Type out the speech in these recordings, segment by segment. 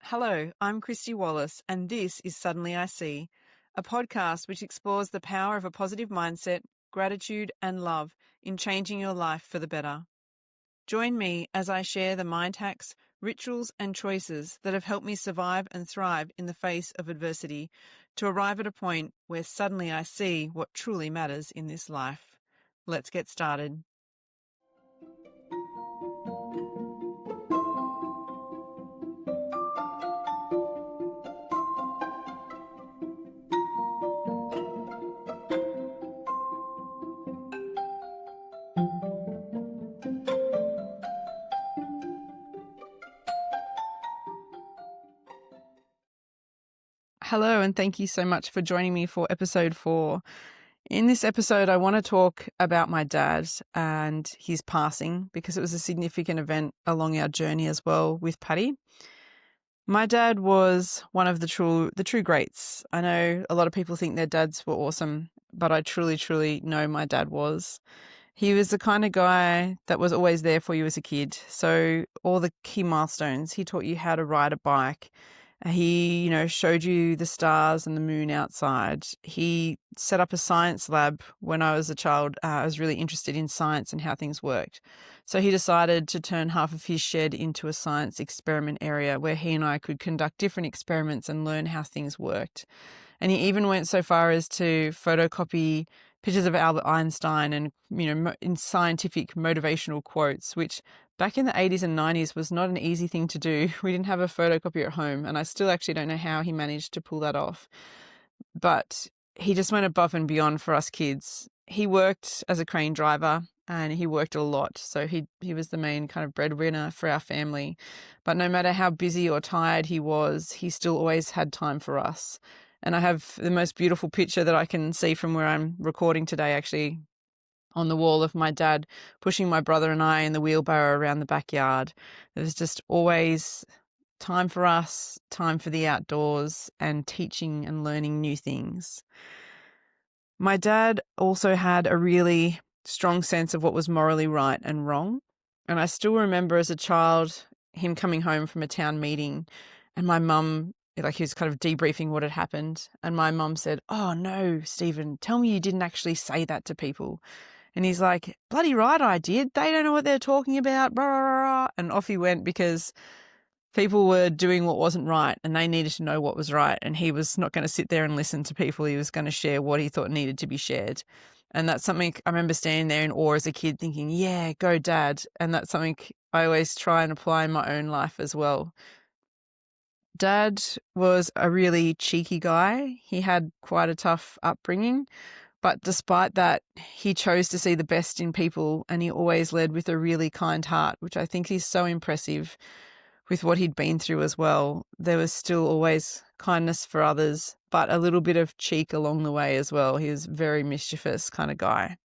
Hello, I'm Kristy Wallace, and this is Suddenly I See, a podcast which explores the power of a positive mindset, gratitude, and love in changing your life for the better. Join me as I share the mind hacks, rituals, and choices that have helped me survive and thrive in the face of adversity to arrive at a point where suddenly I see what truly matters in this life. Let's get started. Hello, and thank you so much for joining me for episode 4. In this episode, I want to talk about my dad and his passing because it was a significant event along our journey as well with Patty. My dad was one of the true greats. I know a lot of people think their dads were awesome, but I truly know my dad was. He was the kind of guy that was always there for you as a kid. So all the key milestones, he taught you how to ride a bike. He, showed you the stars and the moon outside. He set up a science lab when I was a child. I was really interested in science and how things worked. So he decided to turn half of his shed into a science experiment area where he and I could conduct different experiments and learn how things worked. And he even went so far as to photocopy pictures of Albert Einstein and, in scientific motivational quotes, which back in the 80s and 90s was not an easy thing to do. We didn't have a photocopier at home, and I still actually don't know how he managed to pull that off. But he just went above and beyond for us kids. He worked as a crane driver and he worked a lot. So he was the main kind of breadwinner for our family. But no matter how busy or tired he was, he still always had time for us. And I have the most beautiful picture that I can see from where I'm recording today, actually, on the wall of my dad pushing my brother and I in the wheelbarrow around the backyard. There was just always time for us, time for the outdoors, and teaching and learning new things. My dad also had a really strong sense of what was morally right and wrong. And I still remember as a child him coming home from a town meeting and my mum, he was kind of debriefing what had happened. And my mum said, "Oh no, Stephen, tell me you didn't actually say that to people." And he's like, "Bloody right I did. They don't know what they're talking about." Blah, blah, blah. And off he went because people were doing what wasn't right and they needed to know what was right. And he was not going to sit there and listen to people. He was going to share what he thought needed to be shared. And that's something I remember standing there in awe as a kid thinking, yeah, go dad. And that's something I always try and apply in my own life as well. Dad was a really cheeky guy. He had quite a tough upbringing. But despite that, he chose to see the best in people and he always led with a really kind heart, which I think is so impressive with what he'd been through as well. There was still always kindness for others, but a little bit of cheek along the way as well. He was a very mischievous kind of guy.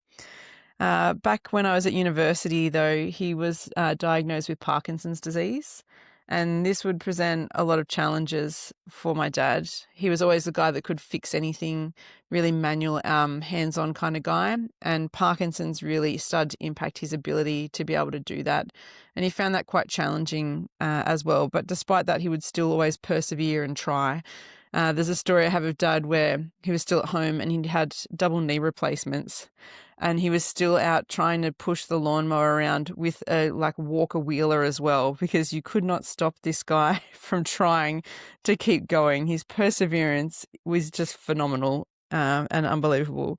Back when I was at university, though, he was diagnosed with Parkinson's disease. And this would present a lot of challenges for my dad. He was always the guy that could fix anything, really manual, hands-on kind of guy. And Parkinson's really started to impact his ability to be able to do that. And he found that quite challenging as well. But despite that, he would still always persevere and try. There's a story I have of Dad where he was still at home and he'd had double knee replacements and he was still out trying to push the lawnmower around with a walker wheeler as well, because you could not stop this guy from trying to keep going. His perseverance was just phenomenal and unbelievable.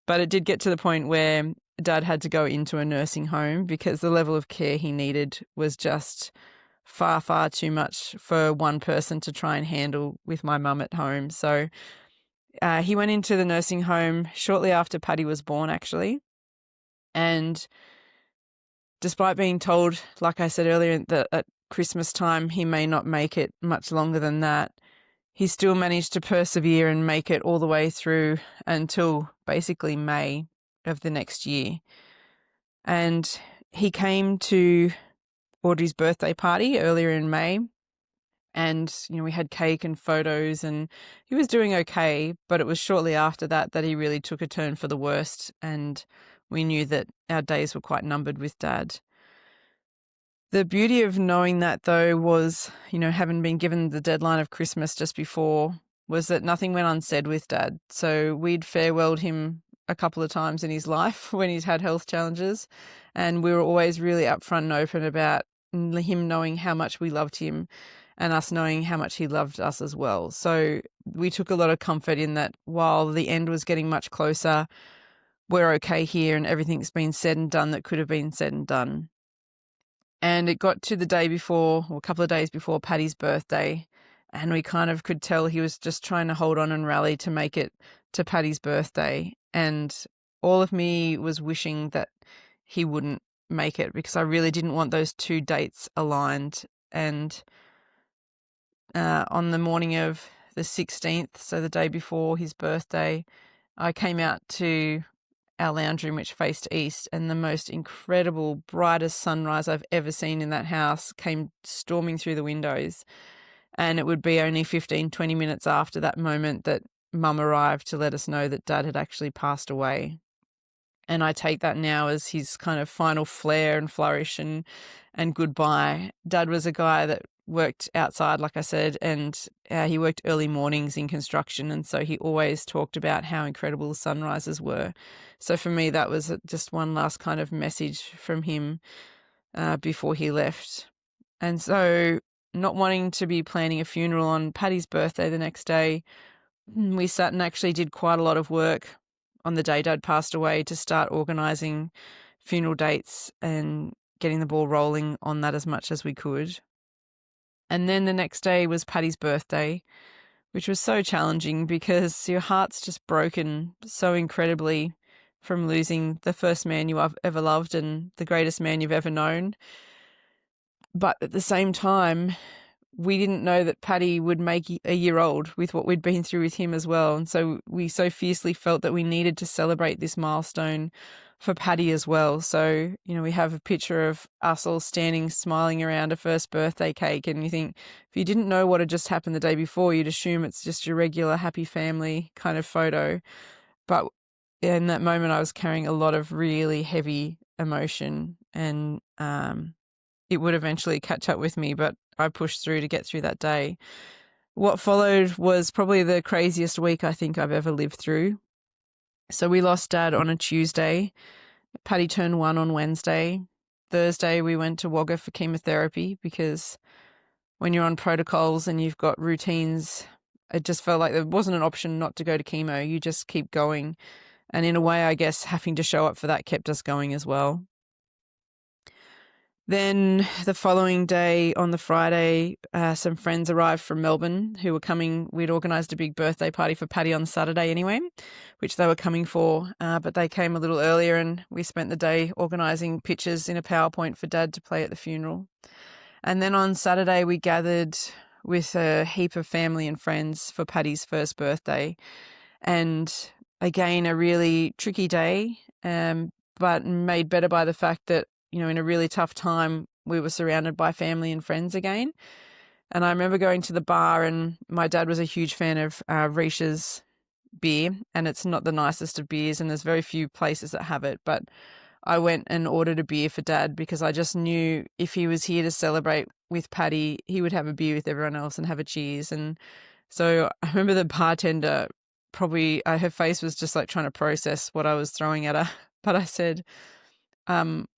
But it did get to the point where Dad had to go into a nursing home because the level of care he needed was just far too much for one person to try and handle with my mum at home. So he went into the nursing home shortly after Patty was born, actually. And despite being told, like I said earlier, that at Christmas time he may not make it much longer than that, he still managed to persevere and make it all the way through until basically May of the next year. And he came to Audrey's birthday party earlier in May. And, we had cake and photos and he was doing okay, but it was shortly after that he really took a turn for the worst and we knew that our days were quite numbered with Dad. The beauty of knowing that, though, was, having been given the deadline of Christmas just before, was that nothing went unsaid with Dad. So we'd farewelled him a couple of times in his life when he'd had health challenges, and we were always really upfront and open about him knowing how much we loved him and us knowing how much he loved us as well. So we took a lot of comfort in that while the end was getting much closer, we're okay here and everything's been said and done that could have been said and done. And it got to the day before, or a couple of days before Paddy's birthday, and we kind of could tell he was just trying to hold on and rally to make it to Paddy's birthday. And all of me was wishing that he wouldn't make it, because I really didn't want those two dates aligned. And on the morning of the 16th, so the day before his birthday, I came out to our lounge room, which faced east, and the most incredible, brightest sunrise I've ever seen in that house came storming through the windows. And it would be only 15, 20 minutes after that moment that Mum arrived to let us know that Dad had actually passed away. And I take that now as his kind of final flair and flourish and goodbye. Dad was a guy that worked outside, like I said, and he worked early mornings in construction, and so he always talked about how incredible the sunrises were. So for me, that was just one last kind of message from him before he left. And so, not wanting to be planning a funeral on Paddy's birthday the next day, we sat and actually did quite a lot of work on the day Dad passed away to start organising funeral dates and getting the ball rolling on that as much as we could. And then the next day was Paddy's birthday, which was so challenging because your heart's just broken so incredibly from losing the first man you have ever loved and the greatest man you've ever known. But at the same time, we didn't know that Paddy would make a year old with what we'd been through with him as well. And so we so fiercely felt that we needed to celebrate this milestone for Paddy as well. So, we have a picture of us all standing, smiling around a first birthday cake. And you think, if you didn't know what had just happened the day before, you'd assume it's just your regular happy family kind of photo. But in that moment, I was carrying a lot of really heavy emotion, and it would eventually catch up with me, but I pushed through to get through that day. What followed was probably the craziest week I think I've ever lived through. So we lost Dad on a Tuesday. Paddy turned 1 on Wednesday. Thursday we went to Wagga for chemotherapy, because when you're on protocols and you've got routines, it just felt like there wasn't an option not to go to chemo. You just keep going. And in a way, I guess having to show up for that kept us going as well. Then the following day, on the Friday, some friends arrived from Melbourne who were coming. We'd organised a big birthday party for Paddy on Saturday anyway, which they were coming for, but they came a little earlier, and we spent the day organising pictures in a PowerPoint for Dad to play at the funeral. And then on Saturday, we gathered with a heap of family and friends for Paddy's first birthday. And again, a really tricky day, but made better by the fact that, in a really tough time, we were surrounded by family and friends again. And I remember going to the bar, and my dad was a huge fan of Riche's beer, and it's not the nicest of beers, and there's very few places that have it. But I went and ordered a beer for Dad, because I just knew if he was here to celebrate with Paddy, he would have a beer with everyone else and have a cheers. And so I remember the bartender, probably her face was just like trying to process what I was throwing at her. But I said,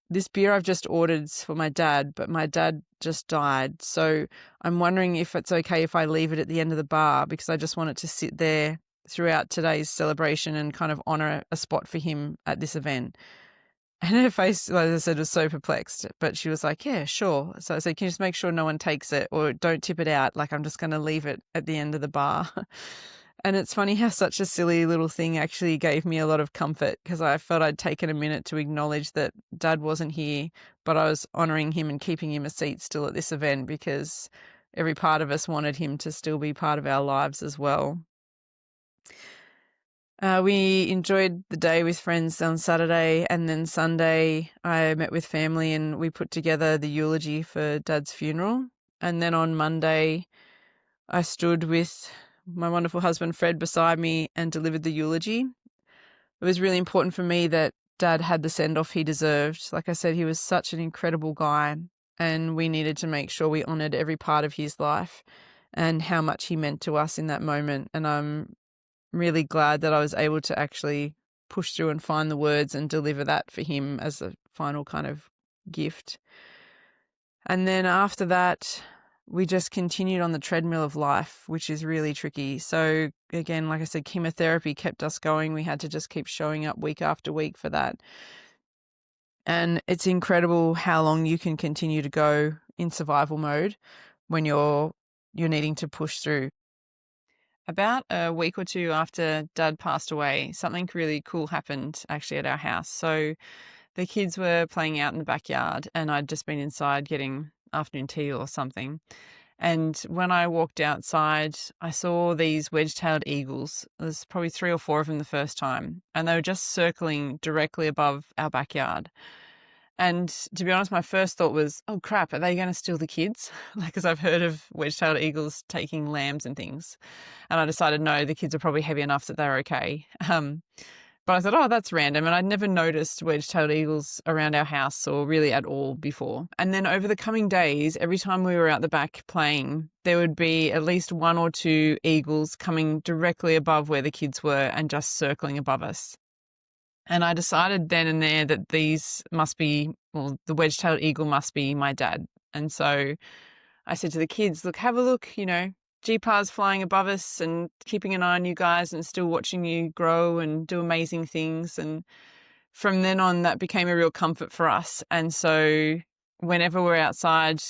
this beer I've just ordered is for my dad, but my dad just died. So I'm wondering if it's okay if I leave it at the end of the bar, because I just want it to sit there throughout today's celebration and kind of honour a spot for him at this event. And her face, like I said, was so perplexed, but she was like, yeah, sure. So I said, can you just make sure no one takes it, or don't tip it out? Like, I'm just going to leave it at the end of the bar. And it's funny how such a silly little thing actually gave me a lot of comfort, because I felt I'd taken a minute to acknowledge that Dad wasn't here, but I was honouring him and keeping him a seat still at this event, because every part of us wanted him to still be part of our lives as well. We enjoyed the day with friends on Saturday, and then Sunday I met with family and we put together the eulogy for Dad's funeral. And then on Monday I stood with my wonderful husband Fred beside me and delivered the eulogy. It was really important for me that Dad had the send-off he deserved. Like I said, he was such an incredible guy, and we needed to make sure we honored every part of his life and how much he meant to us in that moment. And I'm really glad that I was able to actually push through and find the words and deliver that for him as a final kind of gift. And then after that, we just continued on the treadmill of life, which is really tricky. So again, like I said, chemotherapy kept us going. We had to just keep showing up week after week for that. And it's incredible how long you can continue to go in survival mode when you're needing to push through. About a week or two after Dad passed away, something really cool happened actually at our house. So the kids were playing out in the backyard and I'd just been inside getting afternoon tea or something. And when I walked outside, I saw these wedge-tailed eagles. There's probably 3 or 4 of them the first time, and they were just circling directly above our backyard. And to be honest, my first thought was, oh crap, are they going to steal the kids? Because I've heard of wedge-tailed eagles taking lambs and things. And I decided, no, the kids are probably heavy enough that they're okay. But I thought, oh, that's random. And I'd never noticed wedge-tailed eagles around our house or really at all before. And then over the coming days, every time we were out the back playing, there would be at least 1 or 2 eagles coming directly above where the kids were and just circling above us. And I decided then and there that these must be, well, the wedge-tailed eagle must be my dad. And so I said to the kids, look, have a look, GPAR's flying above us and keeping an eye on you guys and still watching you grow and do amazing things. And from then on, that became a real comfort for us. And so whenever we're outside,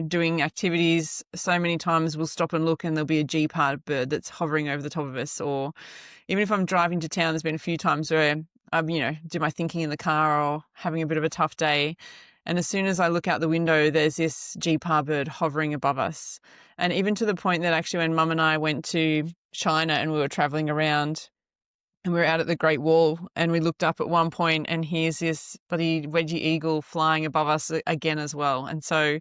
doing activities, so many times we'll stop and look and there'll be a GPAR bird that's hovering over the top of us. Or even if I'm driving to town, there's been a few times where I, do my thinking in the car or having a bit of a tough day. And as soon as I look out the window, there's this GPAR bird hovering above us. And even to the point that actually when Mum and I went to China and we were traveling around and we were out at the Great Wall and we looked up at one point and here's this bloody wedgie eagle flying above us again as well. And so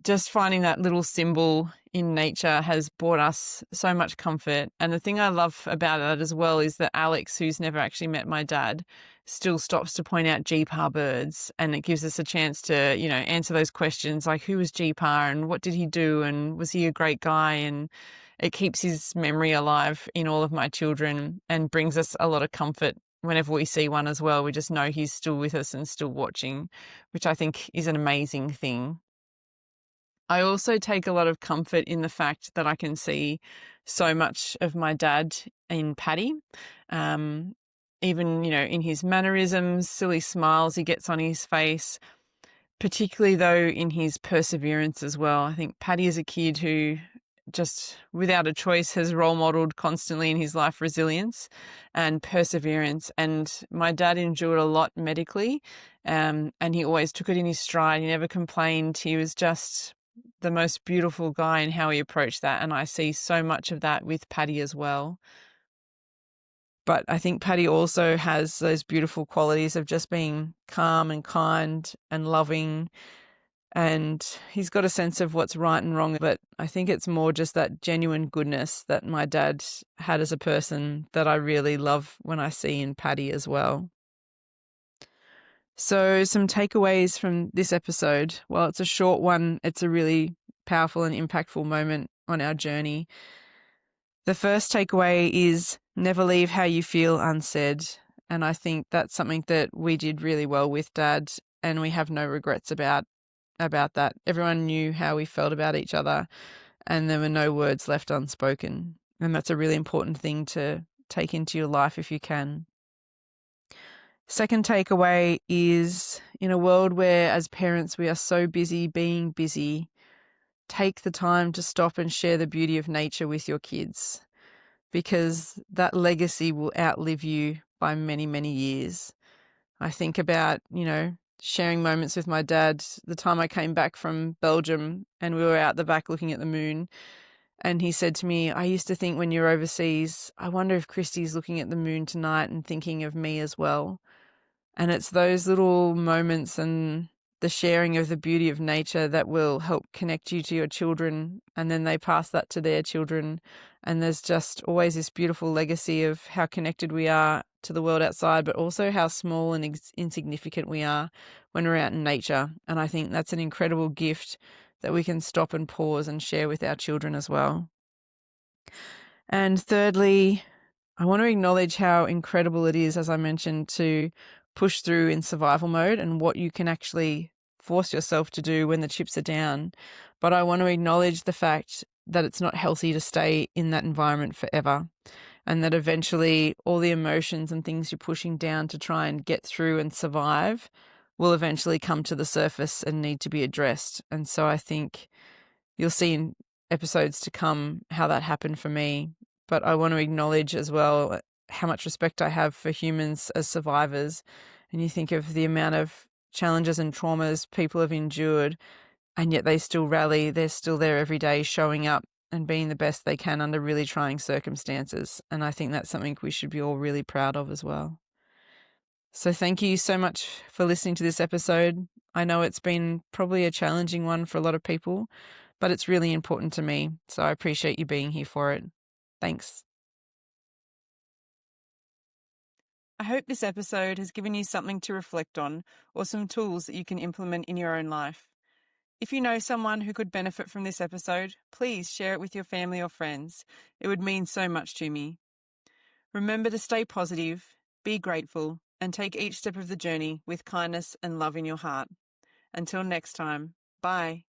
just finding that little symbol in nature has brought us so much comfort. And the thing I love about it as well is that Alex, who's never actually met my dad, still stops to point out GPAR birds, and it gives us a chance to, answer those questions like who was GPAR and what did he do and was he a great guy? And it keeps his memory alive in all of my children and brings us a lot of comfort whenever we see one as well. We just know he's still with us and still watching, which I think is an amazing thing. I also take a lot of comfort in the fact that I can see so much of my dad in Paddy. Even, in his mannerisms, silly smiles he gets on his face, particularly though in his perseverance as well. I think Paddy is a kid who just without a choice has role modeled constantly in his life resilience and perseverance. And my dad endured a lot medically, and he always took it in his stride. He never complained. He was just the most beautiful guy in how he approached that. And I see so much of that with Paddy as well. But I think Paddy also has those beautiful qualities of just being calm and kind and loving. And he's got a sense of what's right and wrong. But I think it's more just that genuine goodness that my dad had as a person that I really love when I see in Paddy as well. So some takeaways from this episode. Well, it's a short one. It's a really powerful and impactful moment on our journey. The first takeaway is never leave how you feel unsaid. And I think that's something that we did really well with Dad, and we have no regrets about that. Everyone knew how we felt about each other and there were no words left unspoken. And that's a really important thing to take into your life if you can. Second takeaway is in a world where as parents we are so busy being busy, take the time to stop and share the beauty of nature with your kids, because that legacy will outlive you by many, many years. I think about, sharing moments with my dad, the time I came back from Belgium and we were out the back looking at the moon. And he said to me, I used to think when you're overseas, I wonder if Kristy's looking at the moon tonight and thinking of me as well. And it's those little moments and the sharing of the beauty of nature that will help connect you to your children, and then they pass that to their children. And there's just always this beautiful legacy of how connected we are to the world outside, but also how small and insignificant we are when we're out in nature. And I think that's an incredible gift that we can stop and pause and share with our children as well. And thirdly, I want to acknowledge how incredible it is, as I mentioned, to push through in survival mode and what you can actually force yourself to do when the chips are down. But I want to acknowledge the fact that it's not healthy to stay in that environment forever, and that eventually all the emotions and things you're pushing down to try and get through and survive will eventually come to the surface and need to be addressed. And so I think you'll see in episodes to come how that happened for me. But I want to acknowledge as well how much respect I have for humans as survivors. And you think of the amount of challenges and traumas people have endured, and yet they still rally. They're still there every day, showing up and being the best they can under really trying circumstances. And I think that's something we should be all really proud of as well. So thank you so much for listening to this episode. I know it's been probably a challenging one for a lot of people, but it's really important to me. So I appreciate you being here for it. Thanks. I hope this episode has given you something to reflect on or some tools that you can implement in your own life. If you know someone who could benefit from this episode, please share it with your family or friends. It would mean so much to me. Remember to stay positive, be grateful, and take each step of the journey with kindness and love in your heart. Until next time, bye.